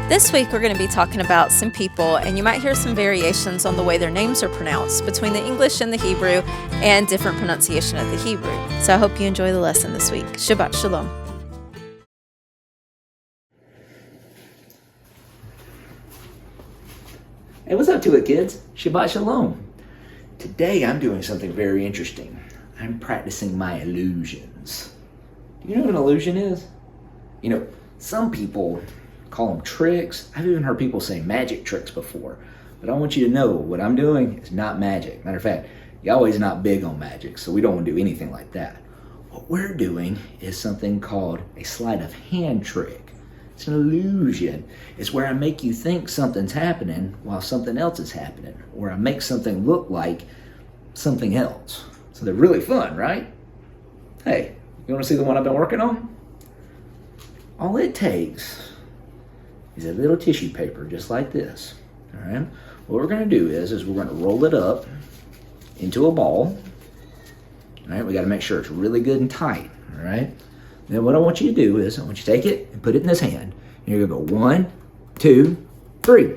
This week we're going to be talking about some people, and you might hear some variations on the way their names are pronounced between the English and the Hebrew and different pronunciation of the Hebrew. So I hope you enjoy the lesson this week. Shabbat Shalom. Hey, what's up to it, kids? Shabbat Shalom. Today I'm doing something very interesting. I'm practicing my illusions. Do you know what an illusion is? You know, some people call them tricks. I've even heard people say magic tricks before. But I want you to know what I'm doing is not magic. Matter of fact, Yahweh's not big on magic, so we don't want to do anything like that. What we're doing is something called a sleight of hand trick. It's an illusion. It's where I make you think something's happening while something else is happening, or I make something look like something else. So they're really fun, right? Hey, you want to see the one I've been working on? All it takes is a little tissue paper just like this. All right. What we're going to do is we're going to roll it up into a ball. All right. We got to make sure it's really good and tight. All right. Then what I want you to do is I want you to take it and put it in this hand. And you're going to go 1, 2, 3.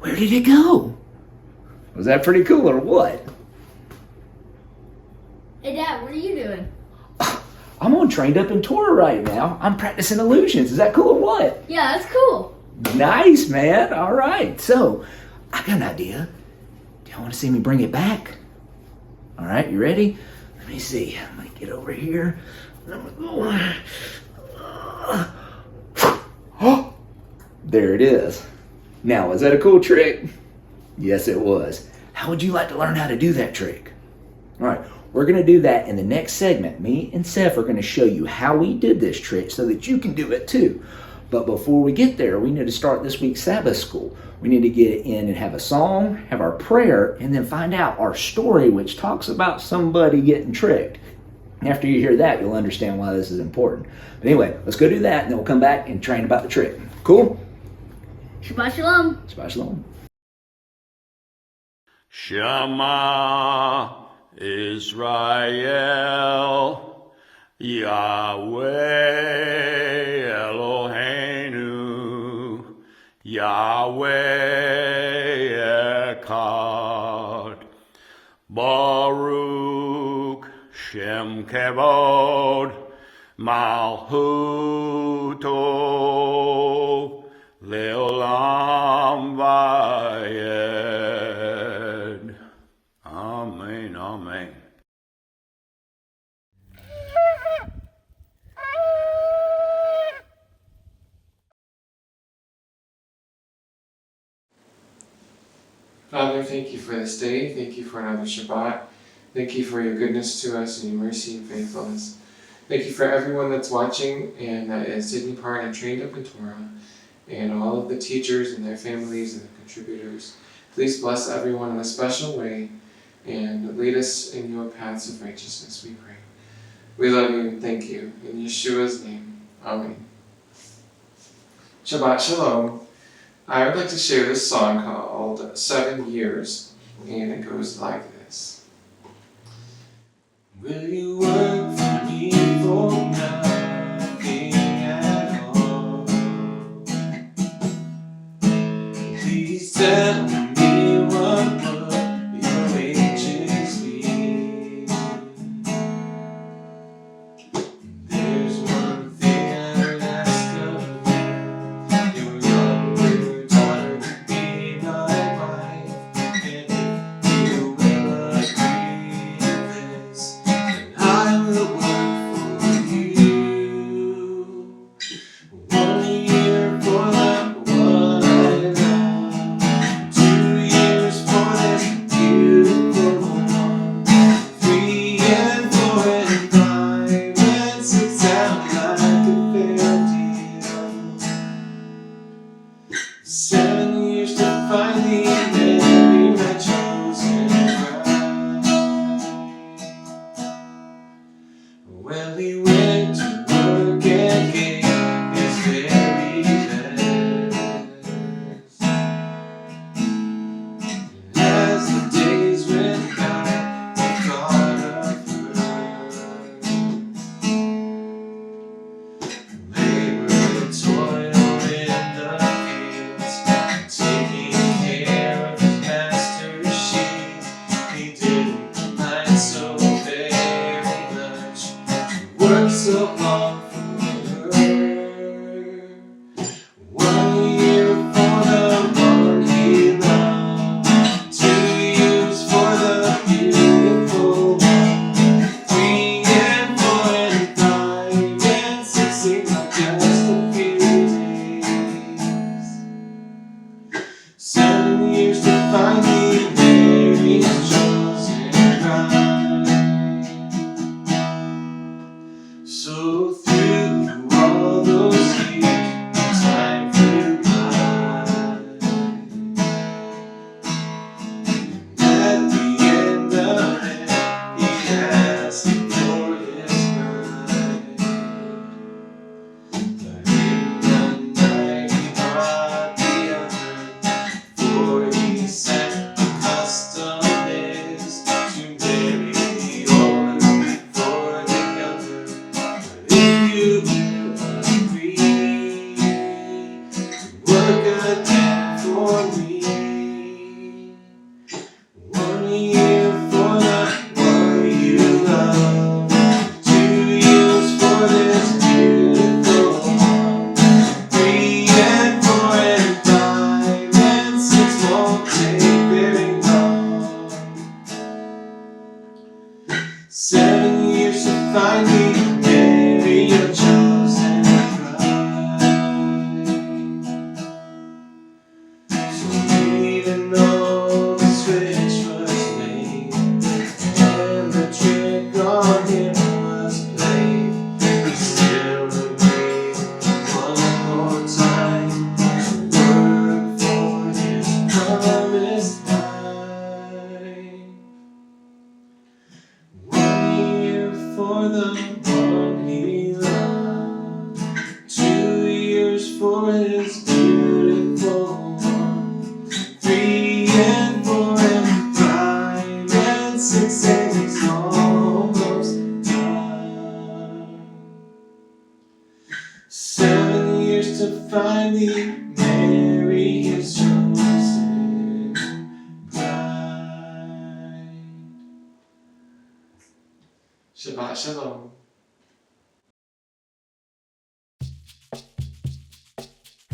Where did it go? Was that pretty cool or what? Hey Dad, what are you doing? I'm on Trained Up in Torah right now. I'm practicing illusions. Is that cool or what? Yeah, that's cool. Nice, man. All right. So, I got an idea. Do you want to see me bring it back? All right, you ready? Let me see. I'm going to get over here. Oh, there it is. Now, was that a cool trick? Yes, it was. How would you like to learn how to do that trick? All right. We're going to do that in the next segment. Me and Seth are going to show you how we did this trick so that you can do it too. But before we get there, we need to start this week's Sabbath school. We need to get in and have a song, have our prayer, and then find out our story, which talks about somebody getting tricked. After you hear that, you'll understand why this is important. But anyway, let's go do that, and then we'll come back and train about the trick. Cool? Shabbat Shalom. Shabbat Shalom. Shema Israel, Yahweh Eloheinu, Yahweh Echad, Baruch Shem Kevod, Malchuto, Leolam Vayed. Amen, amen. Father, thank you for this day. Thank you for another Shabbat. Thank you for your goodness to us and your mercy and faithfulness. Thank you for everyone that's watching and that is taking part and trained up in Torah, and all of the teachers and their families and the contributors. Please bless everyone in a special way and lead us in your paths of righteousness, we pray. We love you and thank you. In Yeshua's name, Amen. Shabbat Shalom. I would like to share this song called 7 Years, and it goes like this. Will you work for me for nothing at all? Please tell me what would your wages be? There's one thing I would ask of you. Your younger daughter would be my wife. And if you will agree to this, then I will work for you. 1 year for that one I love, 2 years for this beautiful one, 3 and 4 and 5 and 6 sound like a fair deal. 7 years to finally marry my chosen bride. Well, he went to work and gave his very best. As the days went by, he thought of her. Labor and toil worked so hard for her. 1 year for the one he loved, 2 years for the beautiful one, 3 and 4 and 5 and 6 seems like just a few days. 7 years to finally marry his chosen bride. So through all those years, time flew by. At the end of it, he asked for his bride. But in the night he brought the other, for he said the custom is to marry the older before the younger. But if you will agree to work again for me, 1 year for the one you love, 2 years for this beautiful one, 3 and 4 and 5 and 6 won't take very long. 7 years to finally marry your chosen bride. So even though the switch was made and the trick on him was played, he still agreed one more time to work for his promised wife. 1 year for the one he loved, 2 years for his beautiful one, 3 and 4 and 5 and 6 and he's almost done. 7 years to finally marry his chosen bride. Shabbat Shalom.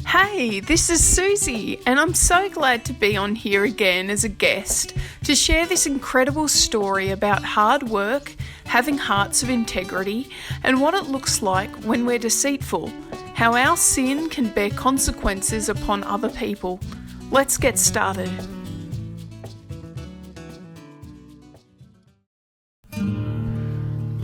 Hey, this is Susie, and I'm so glad to be on here again as a guest to share this incredible story about hard work, having hearts of integrity, and what it looks like when we're deceitful, how our sin can bear consequences upon other people. Let's get started.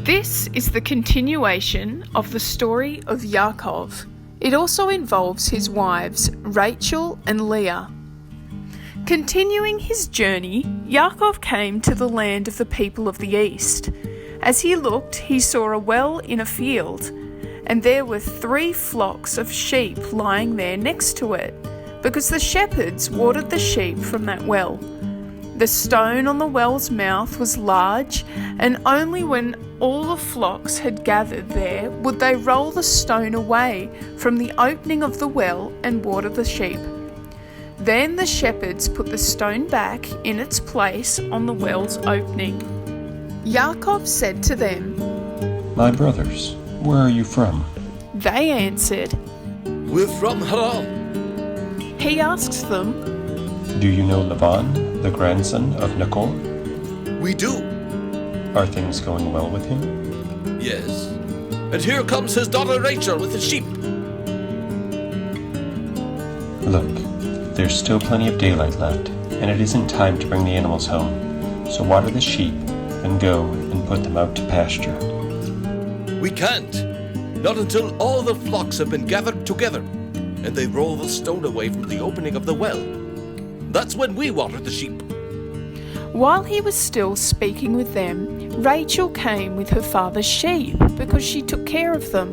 This is the continuation of the story of Yaakov. It also involves his wives, Rachel and Leah. Continuing his journey, Yaakov came to the land of the people of the east. As he looked, he saw a well in a field, and there were 3 flocks of sheep lying there next to it, because the shepherds watered the sheep from that well. The stone on the well's mouth was large, and only when all the flocks had gathered there would they roll the stone away from the opening of the well and water the sheep. Then the shepherds put the stone back in its place on the well's opening. Yaakov said to them, "My brothers, where are you from?" They answered. "We're from Haran." He asked them, "Do you know Laban, the grandson of Nahor? "We do." Are things going well with him?" "Yes. And here comes his daughter Rachel with the sheep." Look, there's still plenty of daylight left, and it isn't time to bring the animals home. So water the sheep, and go and put them out to pasture. "We can't. Not until all the flocks have been gathered together, and they roll the stone away from the opening of the well. That's when we water the sheep." While he was still speaking with them, Rachel came with her father's sheep because she took care of them.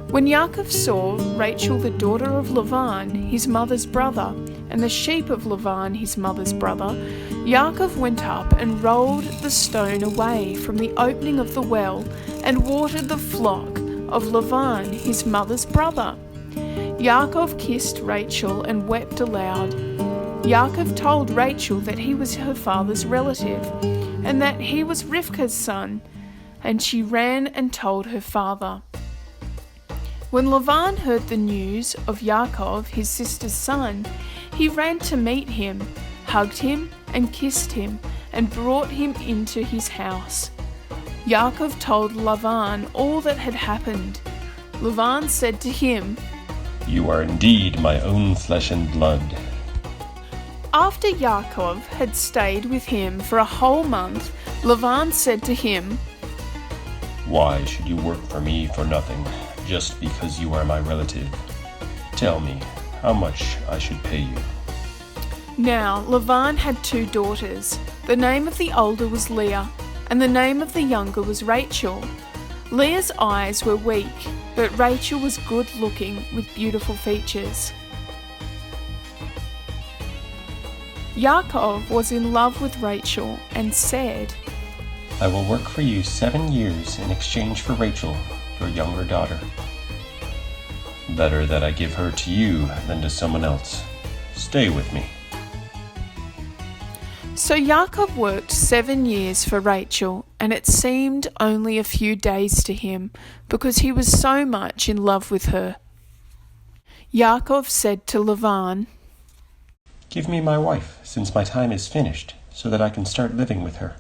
When Yaakov saw Rachel the daughter of Laban, his mother's brother, and the sheep of Laban, his mother's brother, Yaakov went up and rolled the stone away from the opening of the well and watered the flock of Laban, his mother's brother. Yaakov kissed Rachel and wept aloud. Yaakov told Rachel that he was her father's relative, and that he was Rivka's son, and she ran and told her father. When Lavan heard the news of Yaakov, his sister's son, he ran to meet him, hugged him and kissed him, and brought him into his house. Yaakov told Lavan all that had happened. Lavan said to him, You are indeed my own flesh and blood. After Yaakov had stayed with him for a whole month, Lavan said to him, Why should you work for me for nothing, just because you are my relative? Tell me how much I should pay you. Now Lavan had 2 daughters. The name of the older was Leah, and the name of the younger was Rachel. Leah's eyes were weak, but Rachel was good-looking with beautiful features. Yaakov was in love with Rachel and said, I will work for you 7 years in exchange for Rachel, your younger daughter. Better that I give her to you than to someone else. Stay with me. So Yaakov worked 7 years for Rachel, and it seemed only a few days to him, because he was so much in love with her. Yaakov said to Lavan, Give me my wife, since my time is finished, so that I can start living with her.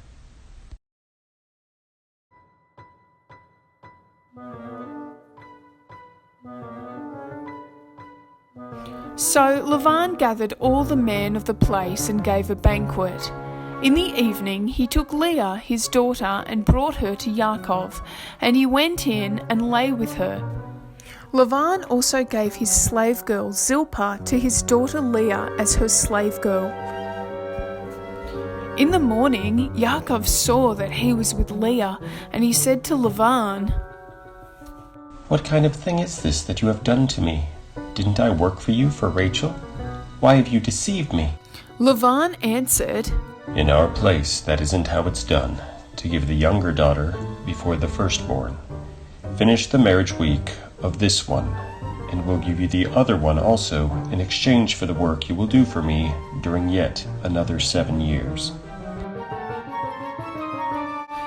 So Lavan gathered all the men of the place and gave a banquet. In the evening he took Leah, his daughter, and brought her to Yaakov, and he went in and lay with her. Lavan also gave his slave girl Zilpah to his daughter Leah as her slave girl. In the morning Yaakov saw that he was with Leah, and he said to Lavan, What kind of thing is this that you have done to me? Didn't I work for you for Rachel? Why have you deceived me? Lavan answered, In our place, that isn't how it's done, to give the younger daughter before the firstborn. Finish the marriage week of this one, and we'll give you the other one also in exchange for the work you will do for me during yet another 7 years.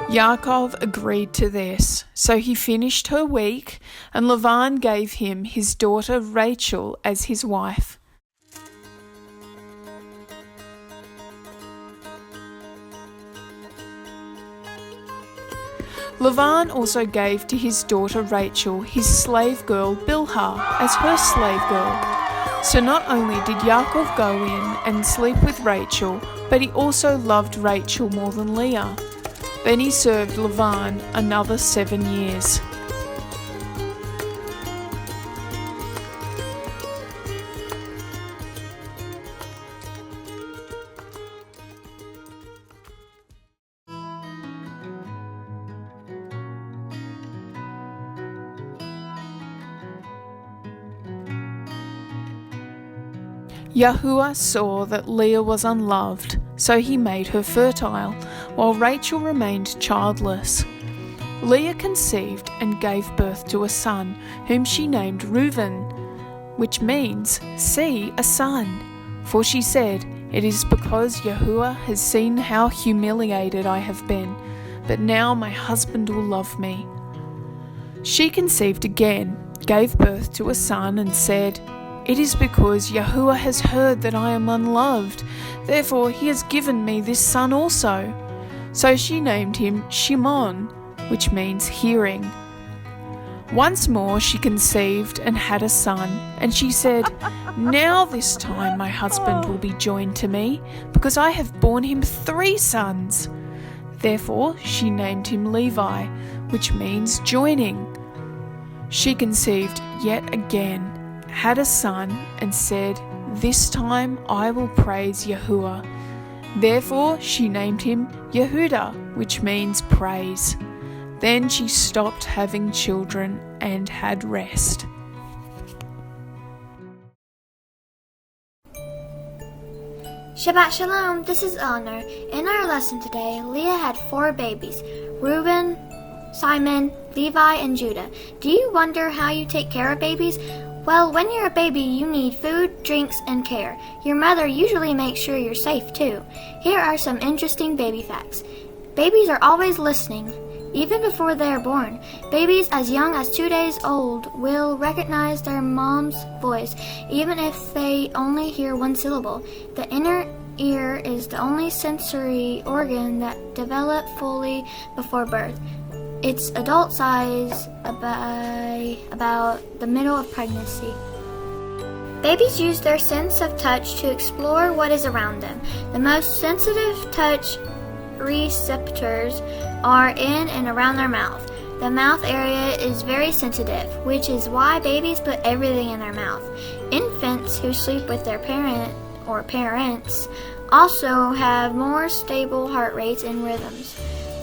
Yaakov agreed to this, so he finished her week, and Lavan gave him his daughter Rachel as his wife. Lavan also gave to his daughter Rachel his slave girl Bilhah as her slave girl. So not only did Yaakov go in and sleep with Rachel, but he also loved Rachel more than Leah. Then he served Lavan another 7 years. Yahuwah saw that Leah was unloved, so he made her fertile, while Rachel remained childless. Leah conceived and gave birth to a son, whom she named Reuben, which means, see, a son. For she said, It is because Yahuwah has seen how humiliated I have been, but now my husband will love me. She conceived again, gave birth to a son, and said, It is because Yahuwah has heard that I am unloved, therefore he has given me this son also. So she named him Shimon, which means hearing. Once more she conceived and had a son, and she said, Now this time my husband will be joined to me, because I have borne him 3 sons. Therefore she named him Levi, which means joining. She conceived yet again, had a son, and said, This time I will praise Yahuwah. Therefore she named him Yehudah, which means praise. Then she stopped having children and had rest. Shabbat Shalom, this is Eleanor. In our lesson today, Leah had 4 babies, Reuben, Simon, Levi, and Judah. Do you wonder how you take care of babies? Well, when you're a baby, you need food, drinks, and care. Your mother usually makes sure you're safe, too. Here are some interesting baby facts. Babies are always listening. even before they are born. Babies as young as 2 days old will recognize their mom's voice, even if they only hear one syllable. The inner ear is the only sensory organ that develops fully before birth. Its adult size by about the middle of pregnancy. Babies use their sense of touch to explore what is around them. The most sensitive touch receptors are in and around their mouth. The mouth area is very sensitive, which is why babies put everything in their mouth. Infants who sleep with their parents also have more stable heart rates and rhythms.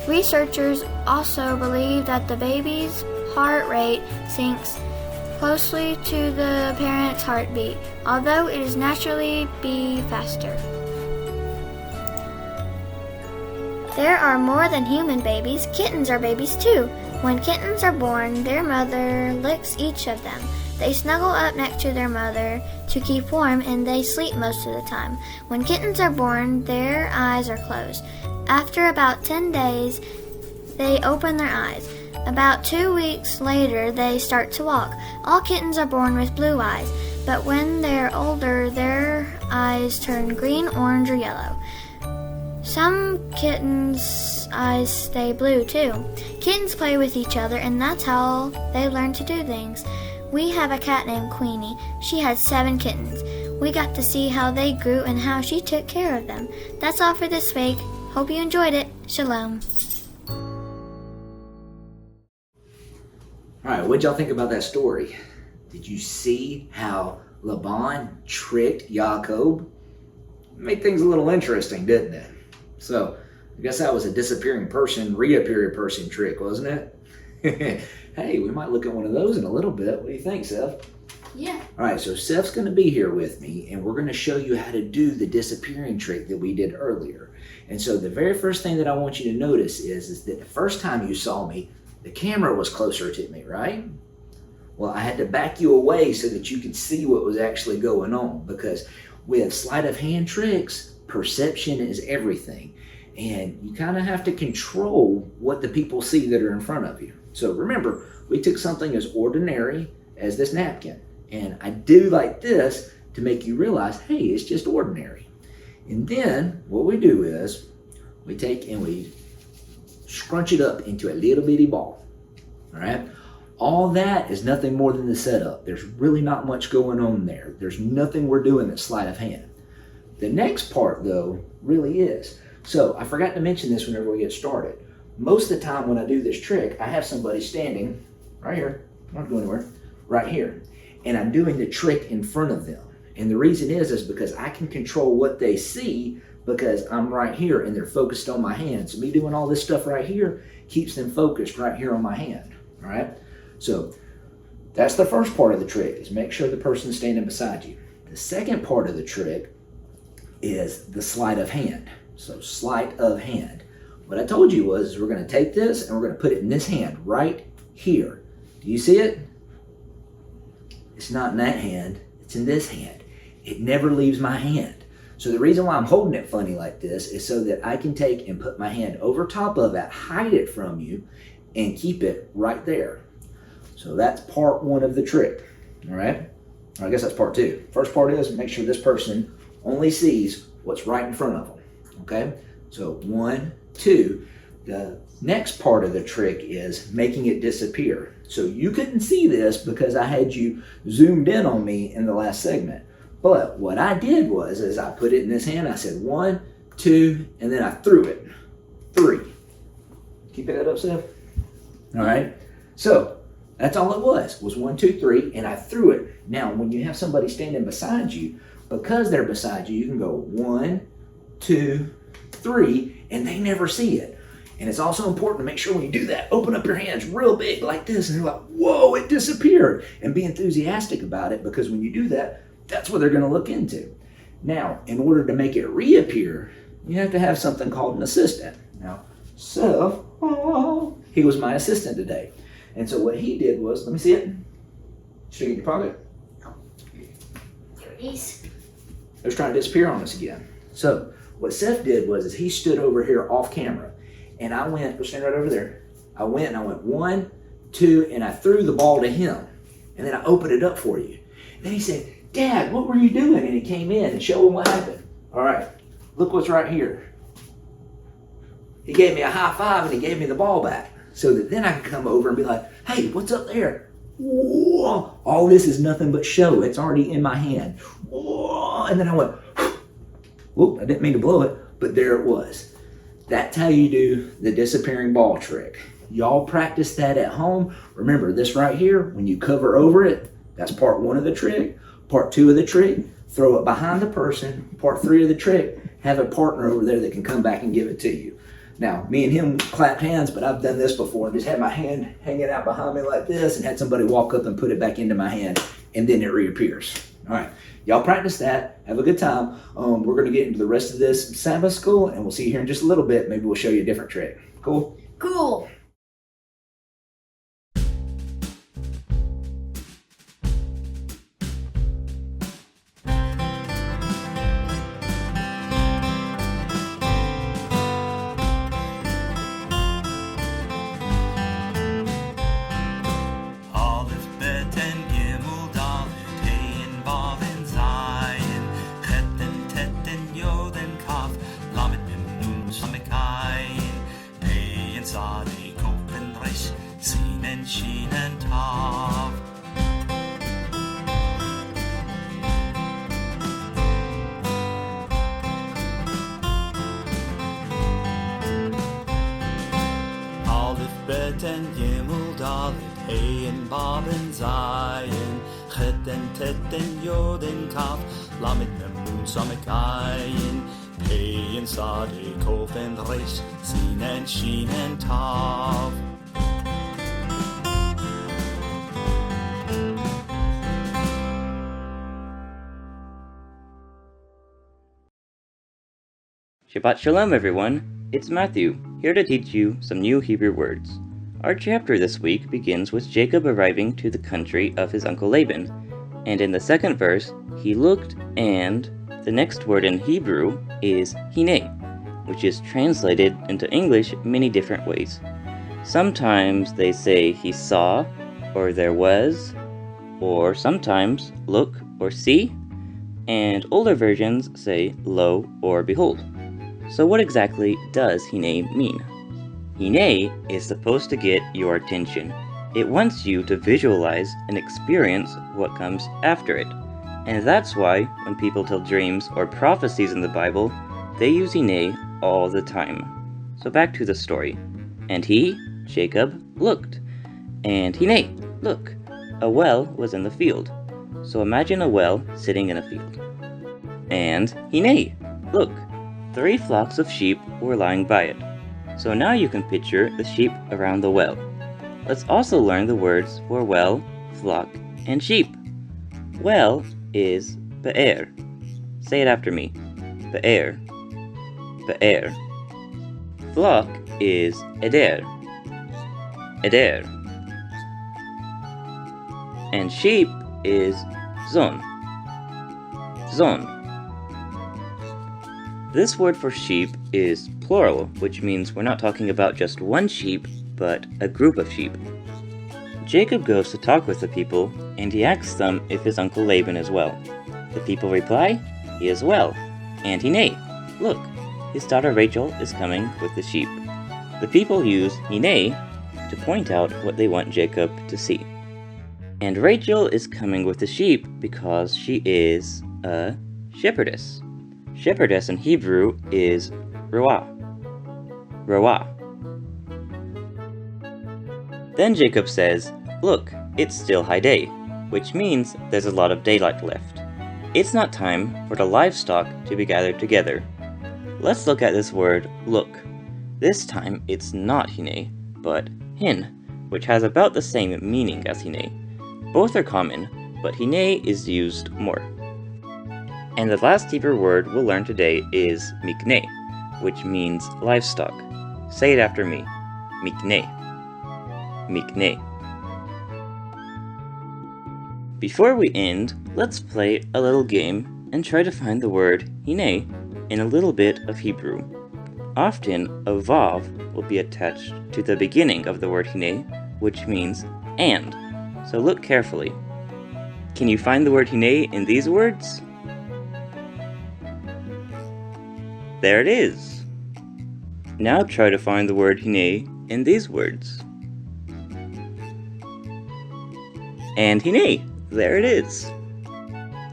Researchers also believe that the baby's heart rate syncs closely to the parent's heartbeat, although it is naturally be faster. There are more than human babies. Kittens are babies too. When kittens are born, their mother licks each of them. They snuggle up next to their mother to keep warm, and they sleep most of the time. When kittens are born, their eyes are closed. After about 10 days, they open their eyes. About 2 weeks later, they start to walk. All kittens are born with blue eyes, but when they're older, their eyes turn green, orange, or yellow. Some kittens' eyes stay blue too. Kittens play with each other, and that's how they learn to do things. We have a cat named Queenie. She had 7 kittens. We got to see how they grew and how she took care of them. That's all for this week. Hope you enjoyed it. Shalom. All right, what'd y'all think about that story? Did you see how Laban tricked Jacob? Made things a little interesting, didn't it? So, I guess that was a disappearing person, reappearing person trick, wasn't it? Hey, we might look at one of those in a little bit. What do you think, Seth? Yeah. All right, so Seth's going to be here with me, and we're going to show you how to do the disappearing trick that we did earlier. And so the very first thing that I want you to notice is that the first time you saw me, the camera was closer to me, right? Well, I had to back you away so that you could see what was actually going on, because with sleight of hand tricks, perception is everything. And you kind of have to control what the people see that are in front of you. So remember, we took something as ordinary as this napkin, and I do like this to make you realize, hey, it's just ordinary. And then what we do is we take and we scrunch it up into a little bitty ball. All right? All that is nothing more than the setup. There's really not much going on there. There's nothing we're doing that's sleight of hand. The next part, though, really is. So I forgot to mention this whenever we get started. Most of the time when I do this trick, I have somebody standing right here, I'm not going anywhere, right here. And I'm doing the trick in front of them. And the reason is because I can control what they see because I'm right here and they're focused on my hand. So me doing all this stuff right here keeps them focused right here on my hand. All right? So that's the first part of the trick, is make sure the person's standing beside you. The second part of the trick is the sleight of hand. So sleight of hand. What I told you was we're going to take this and we're going to put it in this hand right here. Do you see it? It's not in that hand. It's in this hand. It never leaves my hand. So the reason why I'm holding it funny like this is so that I can take and put my hand over top of it, hide it from you, and keep it right there. So that's part one of the trick. All right? I guess that's part two. First part is make sure this person only sees what's right in front of them. Okay? So 1, 2. The next part of the trick is making it disappear. So you couldn't see this because I had you zoomed in on me in the last segment. But what I did was I put it in this hand. I said 1, 2, and then I threw it. 3. Keep that up, Seth. All right. So that's all it was 1, 2, 3, and I threw it. Now, when you have somebody standing beside you, because they're beside you, you can go 1, 2, 3, and they never see it. And it's also important to make sure when you do that, open up your hands real big like this, and they're like, whoa, it disappeared. And be enthusiastic about it, because when you do that, that's what they're going to look into. Now, in order to make it reappear, you have to have something called an assistant. Now, he was my assistant today. And so what he did was, let me see it. Should I get your pocket? There it is. It was trying to disappear on us again. So what Seth did was he stood over here off camera. And I went, go stand right over there. I went 1, 2, and I threw the ball to him. And then I opened it up for you. And then he said, Dad, what were you doing? And he came in and showed him what happened. All right, look what's right here. He gave me a high five and he gave me the ball back so that then I could come over and be like, hey, what's up there? Whoa. All this is nothing but show. It's already in my hand. Whoa. And then I went, whoop, I didn't mean to blow it, but there it was. That's how you do the disappearing ball trick. Y'all practice that at home. Remember this right here, when you cover over it, that's part 1 of the trick. Part 2 of the trick, throw it behind the person. Part 3 of the trick, have a partner over there that can come back and give it to you. Now, me and him clapped hands, but I've done this before. Just had my hand hanging out behind me like this and had somebody walk up and put it back into my hand, and then it reappears. All right, y'all practice that. Have a good time. We're going to get into the rest of this Sabbath school, and we'll see you here in just a little bit. Maybe we'll show you a different trick. Cool? Cool. Beten Gimel Dalet Hein Baben Zayin Cheten Teten Yoden Kaf Lamed Mem Nun Samek Ayin Pein Sade Kofen Resh Sinen Shinen Tav. Shabbat Shalom, everyone! It's Matthew, here to teach you some new Hebrew words. Our chapter this week begins with Jacob arriving to the country of his uncle Laban, and in the second verse, he looked and the next word in Hebrew is hine, which is translated into English many different ways. Sometimes they say he saw, or there was, or sometimes look or see, and older versions say lo or behold. So what exactly does hine mean? Hine is supposed to get your attention. It wants you to visualize and experience what comes after it. And that's why when people tell dreams or prophecies in the Bible, they use hine all the time. So back to the story. And he, Jacob, looked. And hine, look, a well was in the field. So imagine a well sitting in a field. And hine, look, 3 flocks of sheep were lying by it. So now you can picture the sheep around the well. Let's also learn the words for well, flock, and sheep. Well is be'er. Say it after me. Be'er. Be'er. Flock is eder. Eder. And sheep is zon. Zon. This word for sheep is plural, which means we're not talking about just one sheep, but a group of sheep. Jacob goes to talk with the people, and he asks them if his uncle Laban is well. The people reply, he is well. And hine, look, his daughter Rachel is coming with the sheep. The people use hine to point out what they want Jacob to see. And Rachel is coming with the sheep because she is a shepherdess. Shepherdess in Hebrew is ruah. Ruah. Then Jacob says, look, it's still high day, which means there's a lot of daylight left. It's not time for the livestock to be gathered together. Let's look at this word, look. This time it's not hine, but hin, which has about the same meaning as hine. Both are common, but hine is used more. And the last Hebrew word we'll learn today is mikneh, which means livestock. Say it after me. Mikneh. Mikneh. Before we end, let's play a little game and try to find the word hine in a little bit of Hebrew. Often, a vav will be attached to the beginning of the word hine, which means and. So look carefully. Can you find the word hine in these words? There it is. Now try to find the word hine in these words. And hine, there it is.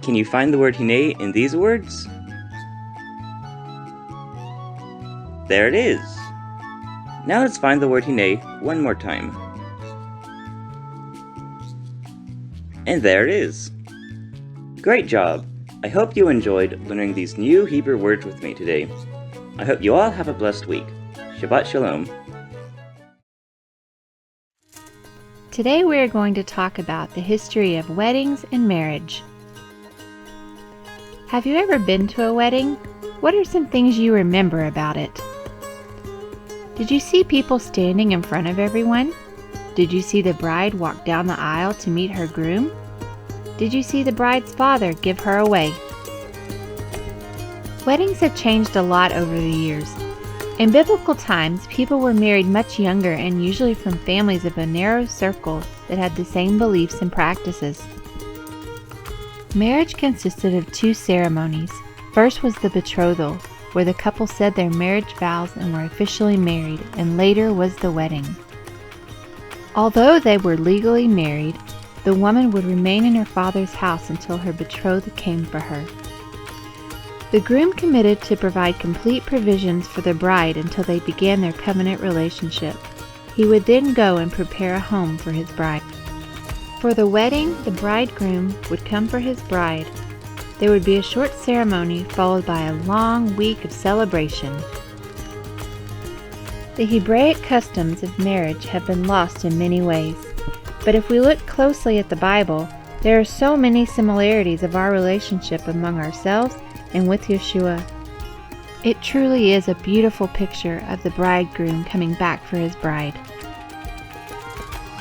Can you find the word hine in these words? There it is. Now let's find the word hine one more time. And there it is. Great job! I hope you enjoyed learning these new Hebrew words with me today. I hope you all have a blessed week. Shabbat Shalom. Today we are going to talk about the history of weddings and marriage. Have you ever been to a wedding? What are some things you remember about it? Did you see people standing in front of everyone? Did you see the bride walk down the aisle to meet her groom? Did you see the bride's father give her away? Weddings have changed a lot over the years. In biblical times, people were married much younger and usually from families of a narrow circle that had the same beliefs and practices. Marriage consisted of two ceremonies. First was the betrothal, where the couple said their marriage vows and were officially married, and later was the wedding. Although they were legally married, the woman would remain in her father's house until her betrothed came for her. The groom committed to provide complete provisions for the bride until they began their covenant relationship. He would then go and prepare a home for his bride. For the wedding, the bridegroom would come for his bride. There would be a short ceremony followed by a long week of celebration. The Hebraic customs of marriage have been lost in many ways, but if we look closely at the Bible, there are so many similarities of our relationship among ourselves and with Yeshua. It truly is a beautiful picture of the bridegroom coming back for his bride.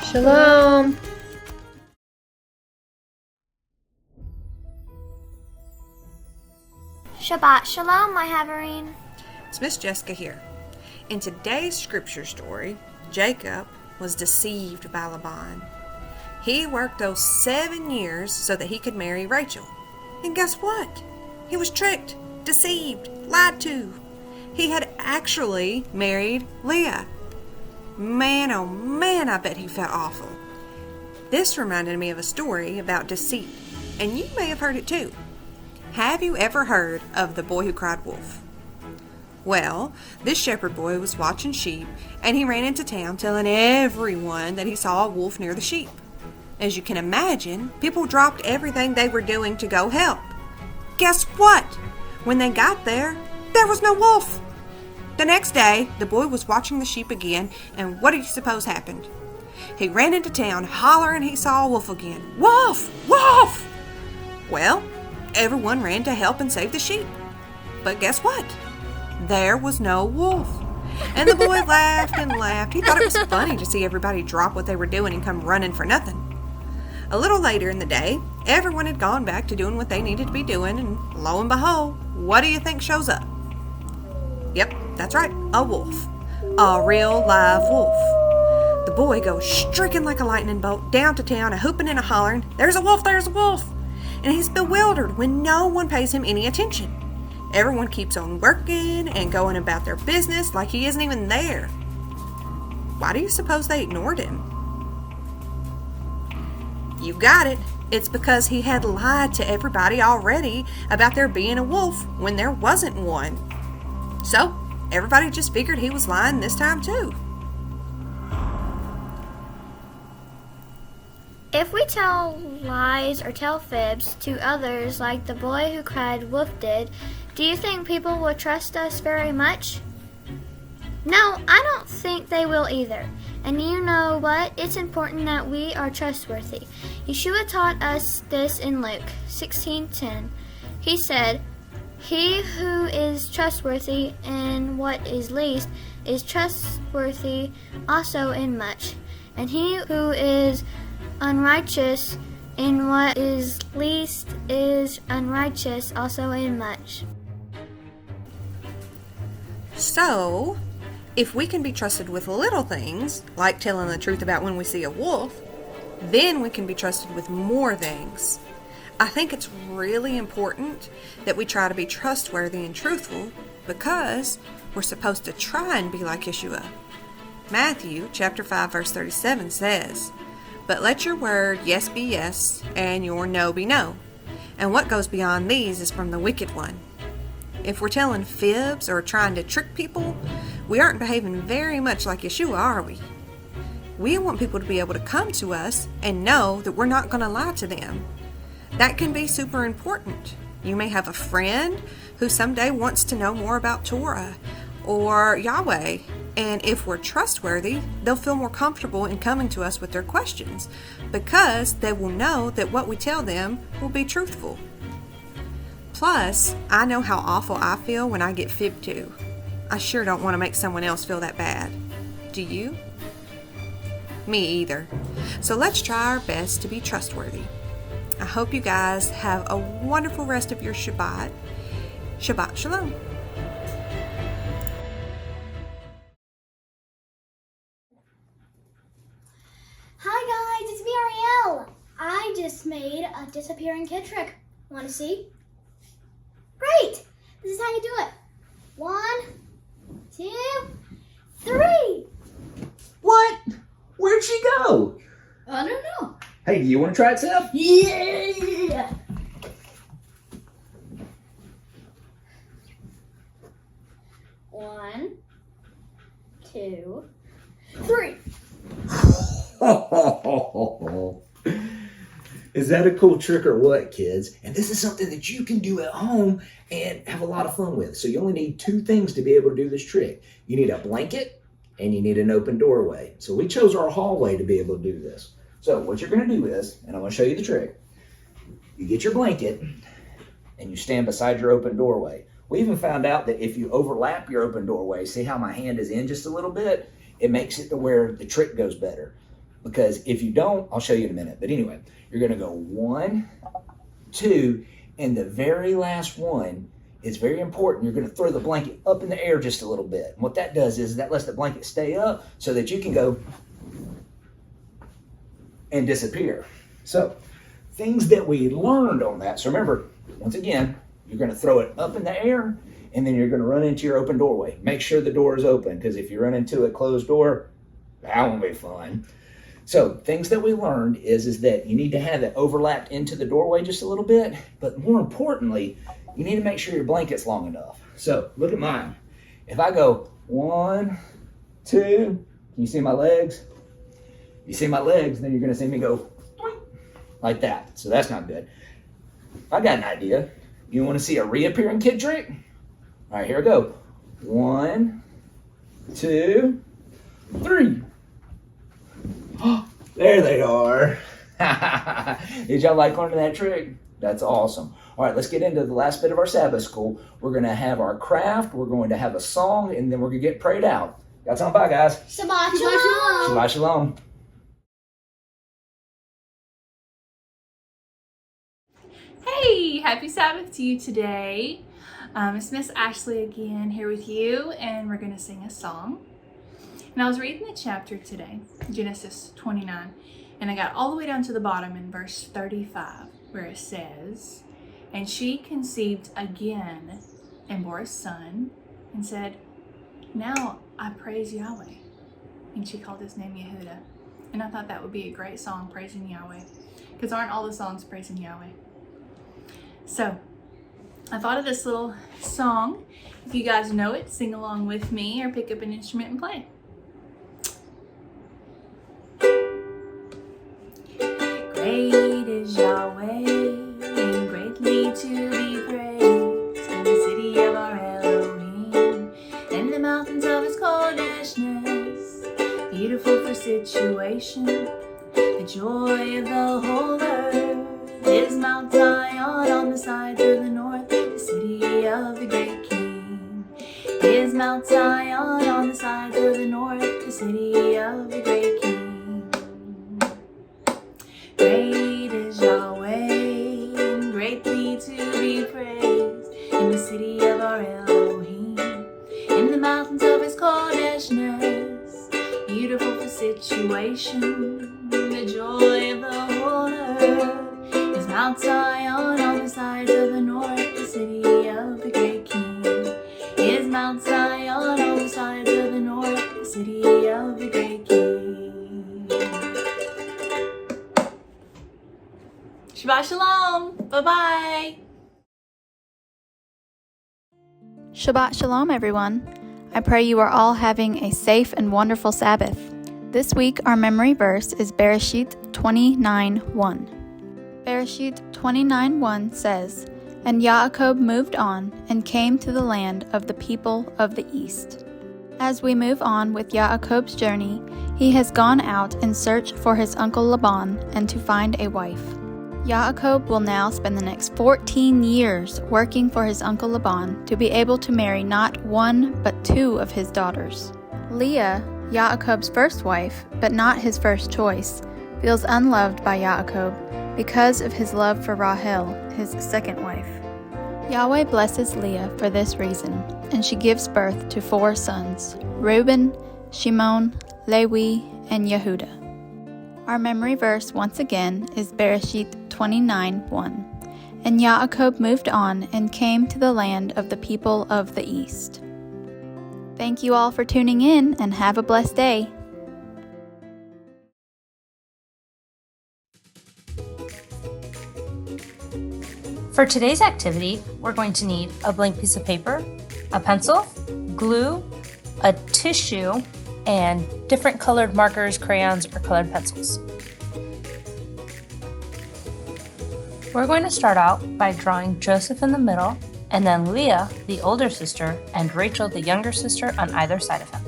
Shalom! Shabbat Shalom, my Haverine. It's Miss Jessica here. In today's scripture story, Jacob was deceived by Laban. He worked those 7 years so that he could marry Rachel. And guess what? He was tricked, deceived, lied to. He had actually married Leah. Man, oh man, I bet he felt awful. This reminded me of a story about deceit, and you may have heard it too. Have you ever heard of the boy who cried wolf? Well, this shepherd boy was watching sheep, and he ran into town telling everyone that he saw a wolf near the sheep. As you can imagine, people dropped everything they were doing to go help. Guess what? When they got there was no wolf. The next day, the boy was watching the sheep again, and what do you suppose happened? He ran into town hollering he saw a wolf again. Wolf! Wolf! Well, everyone ran to help and save the sheep. But guess what? There was no wolf. And the boy laughed and laughed. He thought it was funny to see everybody drop what they were doing and come running for nothing. A little later in the day, everyone had gone back to doing what they needed to be doing, and lo and behold, what do you think shows up? Yep, that's right, a wolf. A real live wolf. The boy goes streaking like a lightning bolt down to town, a-hooping and a-hollering, "There's a wolf, there's a wolf!" And he's bewildered when no one pays him any attention. Everyone keeps on working and going about their business like he isn't even there. Why do you suppose they ignored him? You got it. It's because he had lied to everybody already about there being a wolf when there wasn't one. So, everybody just figured he was lying this time too. If we tell lies or tell fibs to others like the boy who cried wolf did, do you think people will trust us very much? No, I don't think they will either. And you know what? It's important that we are trustworthy. Yeshua taught us this in Luke 16:10. He said, "He who is trustworthy in what is least is trustworthy also in much. And he who is unrighteous in what is least is unrighteous also in much." So, if we can be trusted with little things, like telling the truth about when we see a wolf, then we can be trusted with more things. I think it's really important that we try to be trustworthy and truthful because we're supposed to try and be like Yeshua. Matthew chapter 5 verse 37 says, "But let your word yes be yes, and your no be no. And what goes beyond these is from the wicked one." If we're telling fibs or trying to trick people, we aren't behaving very much like Yeshua, are we? We want people to be able to come to us and know that we're not going to lie to them. That can be super important. You may have a friend who someday wants to know more about Torah or Yahweh, and if we're trustworthy, they'll feel more comfortable in coming to us with their questions because they will know that what we tell them will be truthful. Plus, I know how awful I feel when I get fibbed to. I sure don't want to make someone else feel that bad. Do you? Me either. So let's try our best to be trustworthy. I hope you guys have a wonderful rest of your Shabbat. Shabbat Shalom. Hi guys, it's me, Ariel. I just made a disappearing kid trick. Want to see? Great! This is how you do it. 1, 2, 3. What? Where'd she go? I don't know. Hey, do you want to try it, Seth? Yeah! 1, 2, 3. Is that a cool trick or what, kids? And this is something that you can do at home and have a lot of fun with. So you only need 2 things to be able to do this trick. You need a blanket and you need an open doorway. So we chose our hallway to be able to do this. So what you're going to do is, and I'm going to show you the trick. You get your blanket and you stand beside your open doorway. We even found out that if you overlap your open doorway, see how my hand is in just a little bit? It makes it to where the trick goes better. Because if you don't, I'll show you in a minute. But anyway, you're going to go 1, 2, and the very last one is very important. You're going to throw the blanket up in the air just a little bit. And what that does is that lets the blanket stay up so that you can go and disappear. So things that we learned on that. So remember, once again, you're going to throw it up in the air and then you're going to run into your open doorway. Make sure the door is open because if you run into a closed door, that won't be fun. So things that we learned is that you need to have it overlapped into the doorway just a little bit, but more importantly, you need to make sure your blanket's long enough. So look at mine. If I go 1, 2, can you see my legs? You see my legs, then you're going to see me go like that. So that's not good. I got an idea. You want to see a reappearing kid trick? All right, here we go. 1, 2, 3. There they are. Did y'all like learning that trick? That's awesome. All right, let's get into the last bit of our Sabbath school. We're going to have our craft, we're going to have a song, and then we're going to get prayed out. Got something? Bye, guys. Shabbat Shalom. Shabbat Shalom. Hey, happy Sabbath to you today. It's Miss Ashley again here with you, and we're going to sing a song. And I was reading the chapter today, Genesis 29, and I got all the way down to the bottom in verse 35, where it says, "And she conceived again and bore a son, and said, 'Now I praise Yahweh.' And she called his name Yehuda." And I thought that would be a great song, praising Yahweh, because aren't all the songs praising Yahweh? So I thought of this little song. If you guys know it, sing along with me or pick up an instrument and play. Great is Yahweh, and greatly to be praised, in the city of our Elohim, in the mountains of his kodeshness, beautiful for situation, the joy of the whole earth is Mount Zion on the side to the north, the city of the great King. Is Mount Zion on the side to the north, the city of the great King. Great is Yahweh, and greatly to be praised, in the city of our Elohim, in the mountains celebration, the joy of the whole earth is Mount Zion on the sides of the north, the city of the great King. Is Mount Zion on the sides of the north, the city of the great King. Shabbat Shalom! Bye-bye! Shabbat Shalom, everyone. I pray you are all having a safe and wonderful Sabbath. This week, our memory verse is Bereshit 29:1. Bereshit 29:1 says, "And Yaakov moved on and came to the land of the people of the east." As we move on with Yaakov's journey, he has gone out in search for his uncle Laban and to find a wife. Yaakov will now spend the next 14 years working for his uncle Laban to be able to marry not one but two of his daughters. Leah, Yaakov's first wife, but not his first choice, feels unloved by Yaakov because of his love for Rahel, his second wife. Yahweh blesses Leah for this reason, and she gives birth to 4 sons, Reuben, Shimon, Levi, and Yehuda. Our memory verse once again is Bereshit 29:1. And Yaakov moved on and came to the land of the people of the east. Thank you all for tuning in and have a blessed day. For today's activity, we're going to need a blank piece of paper, a pencil, glue, a tissue, and different colored markers, crayons, or colored pencils. We're going to start out by drawing Joseph in the middle, and then Leah, the older sister, and Rachel, the younger sister, on either side of him.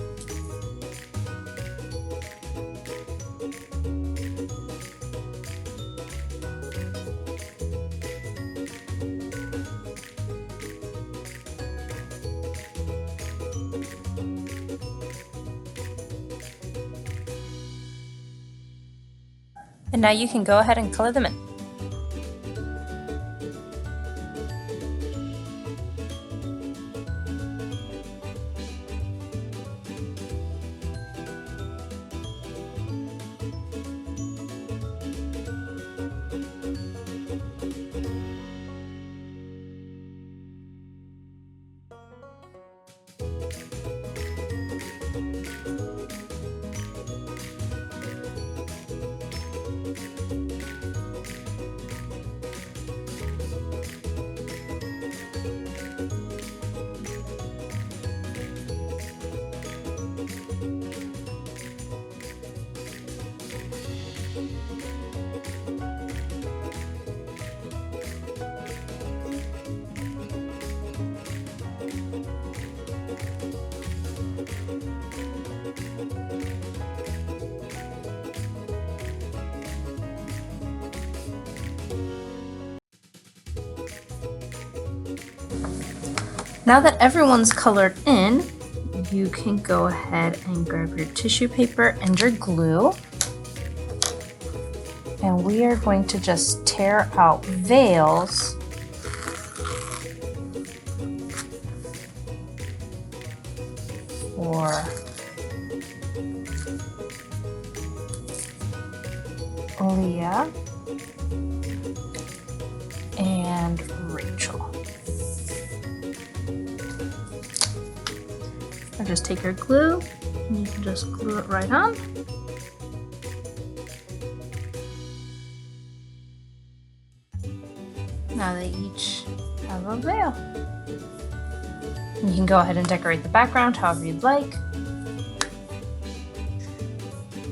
And now you can go ahead and color them in. Now that everyone's colored in, you can go ahead and grab your tissue paper and your glue. And we are going to just tear out veils for Leah and Rachel. Now just take your glue and you can just glue it right on. Now they each have a veil. And you can go ahead and decorate the background however you'd like.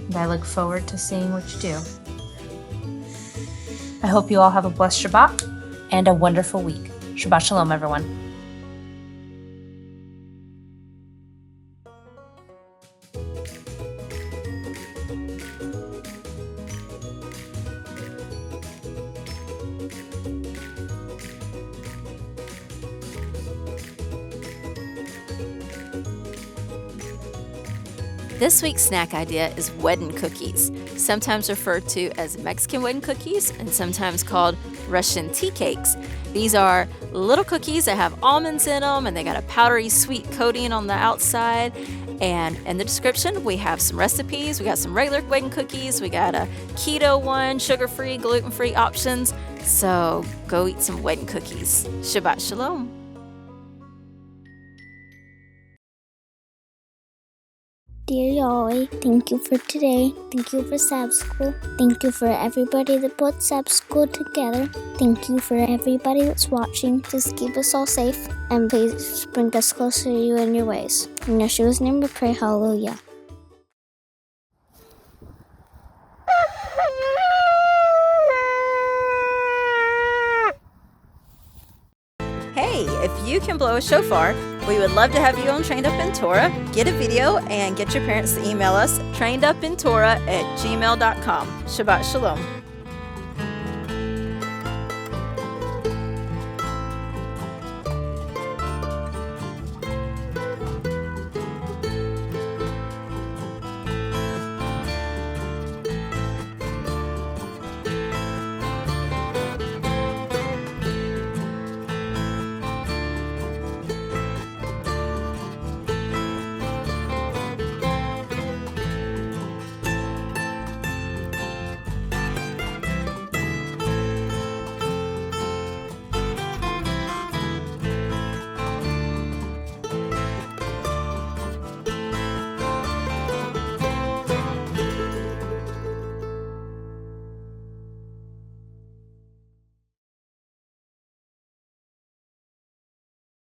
And I look forward to seeing what you do. I hope you all have a blessed Shabbat and a wonderful week. Shabbat Shalom, everyone. This week's snack idea is wedding cookies, sometimes referred to as Mexican wedding cookies and sometimes called Russian tea cakes. These are little cookies that have almonds in them and they got a powdery sweet coating on the outside. And in the description, we have some recipes. We got some regular wedding cookies. We got a keto one, sugar-free, gluten-free options. So go eat some wedding cookies. Shabbat Shalom. Dear Yahweh, thank you for today. Thank you for Sabbath School. Thank you for everybody that put Sabbath School together. Thank you for everybody that's watching. Just keep us all safe. And please bring us closer to you in your ways. In Yeshua's name we pray, hallelujah. Hey, if you can blow a shofar, we would love to have you on Trained Up in Torah. Get a video and get your parents to email us, trainedupintorah@gmail.com. Shabbat Shalom.